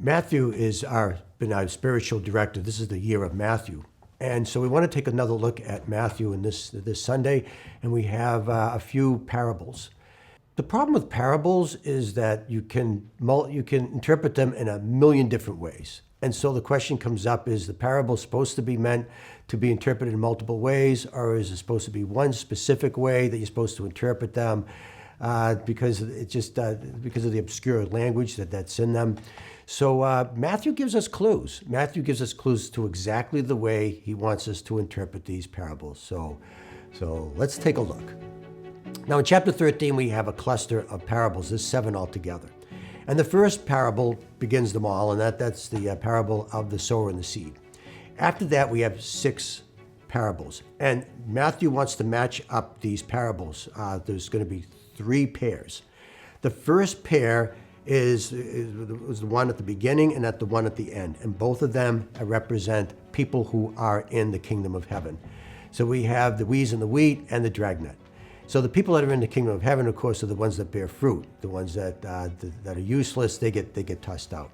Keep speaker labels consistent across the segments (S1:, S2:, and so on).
S1: Matthew is been our spiritual director. This is the year of Matthew. And so we want to take another look at Matthew in this Sunday, and we have a few parables. The problem with parables is that you can interpret them in a million different ways. And so the question comes up, is the parable supposed to be meant to be interpreted in multiple ways, or is it supposed to be one specific way that you're supposed to interpret them because of the obscure language that's in them? So Matthew gives us clues. Matthew gives us clues to exactly the way he wants us to interpret these parables. So let's take a look. Now in chapter 13, we have a cluster of parables. There's 7 altogether. And the first parable begins them all, and that's the parable of the sower and the seed. After that, we have 6 parables. And Matthew wants to match up these parables. There's going to be 3 pairs. The first pair is the one at the beginning and at the one at the end. And both of them represent people who are in the kingdom of heaven. So we have the weeds and the wheat and the dragnet. So the people that are in the kingdom of heaven, of course, are the ones that bear fruit. The ones that are useless, they get tossed out.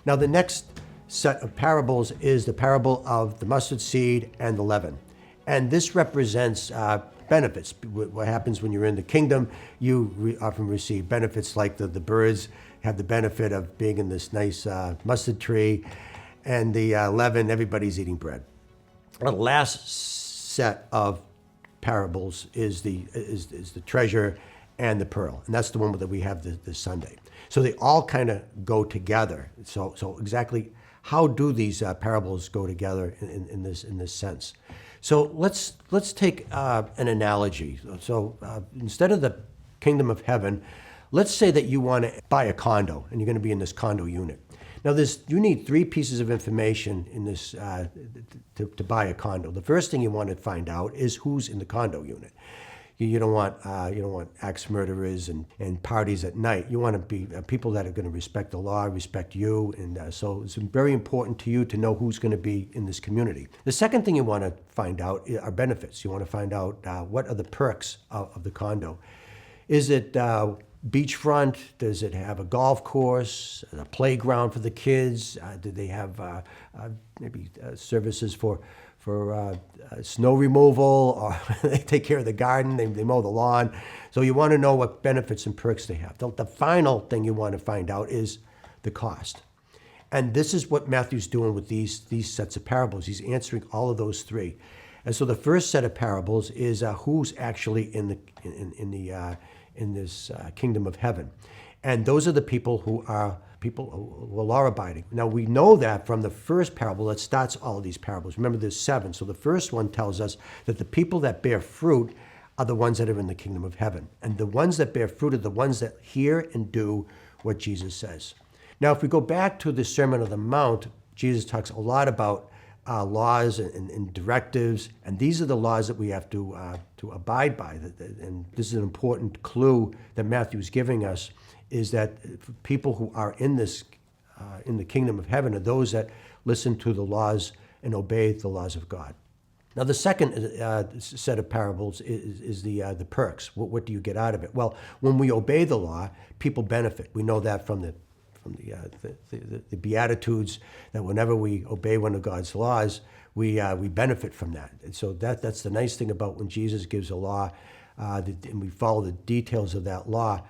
S1: Now the next set of parables is the parable of the mustard seed and the leaven. And this represents benefits. What happens when you're in the kingdom, you often receive benefits like the birds have the benefit of being in this nice mustard tree, and the leaven, everybody's eating bread. The last set of parables is the treasure and the pearl, and that's the one that we have this Sunday. So they all kind of go together. So exactly how do these parables go together in this sense? So let's take an analogy. So instead of the kingdom of heaven, let's say that you want to buy a condo and you're going to be in this condo unit. Now, you need 3 pieces of information in this to buy a condo. The first thing you want to find out is who's in the condo unit. You don't want axe murderers and parties at night. You want to be people that are going to respect the law, respect you, and so it's very important to you to know who's going to be in this community. The second thing you want to find out are benefits. You want to find out what are the perks of the condo. Is it beachfront? Does it have a golf course, a playground for the kids? Do they have maybe services for snow removal, or they take care of the garden, they mow the lawn? So you want to know what benefits and perks they have. The final thing you want to find out is the cost. And this is what Matthew's doing with these sets of parables. He's answering all of those 3. And so the first set of parables is who's actually in this kingdom of heaven. And those are the people who are law-abiding. Now, we know that from the first parable that starts all of these parables. Remember, there's 7. So the first one tells us that the people that bear fruit are the ones that are in the kingdom of heaven. And the ones that bear fruit are the ones that hear and do what Jesus says. Now, if we go back to the Sermon on the Mount, Jesus talks a lot about laws and directives, and these are the laws that we have to abide by. And this is an important clue that Matthew is giving us, is that people who are in the kingdom of heaven are those that listen to the laws and obey the laws of God. Now, the second set of parables is the perks. What do you get out of it? Well, when we obey the law, people benefit. We know that from the Beatitudes, that whenever we obey one of God's laws, we benefit from that. And so that's the nice thing about when Jesus gives a law, and we follow the details of that law,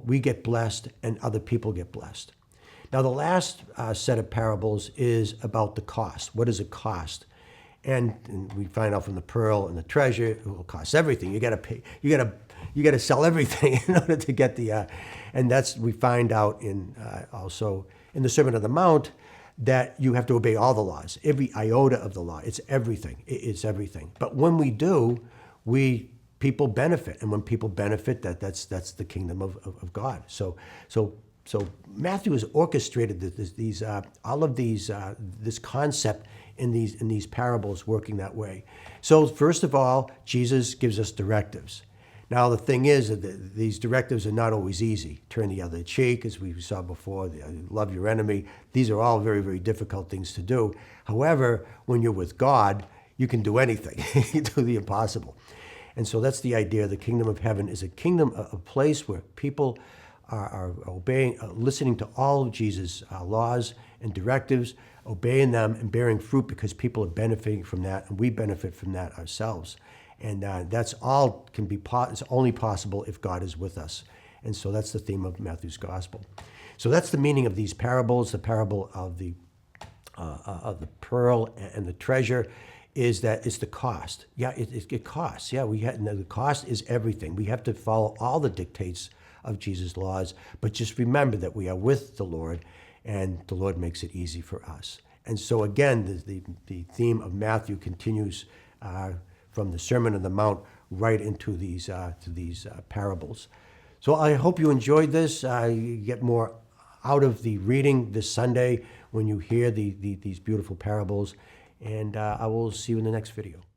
S1: we get blessed and other people get blessed. Now, the last set of parables is about the cost. What does it cost? And we find out from the pearl and the treasure, it will cost everything. You got to pay. You got to sell everything in order to get and we find out also in the Sermon on the Mount that you have to obey all the laws, every iota of the law. It's everything. It's everything. But when we do, people benefit, and when people benefit, that's the kingdom of God. So Matthew has orchestrated this concept in these parables working that way. So first of all, Jesus gives us directives. Now, the thing is that these directives are not always easy. Turn the other cheek, as we saw before, love your enemy. These are all very, very difficult things to do. However, when you're with God, you can do anything. You do the impossible. And so that's the idea. The kingdom of heaven is a kingdom, a place where people are obeying, listening to all of Jesus' laws and directives, obeying them and bearing fruit because people are benefiting from that, and we benefit from that ourselves. And that's all it's only possible if God is with us. And so that's the theme of Matthew's gospel. So that's the meaning of these parables. The parable of the pearl and the treasure is that it's the cost. Yeah, it costs. Yeah, the cost is everything. We have to follow all the dictates of Jesus' laws, but just remember that we are with the Lord, and the Lord makes it easy for us. And so again, the theme of Matthew continues from the Sermon on the Mount right into these parables. So I hope you enjoyed this. You get more out of the reading this Sunday when you hear these beautiful parables. And I will see you in the next video.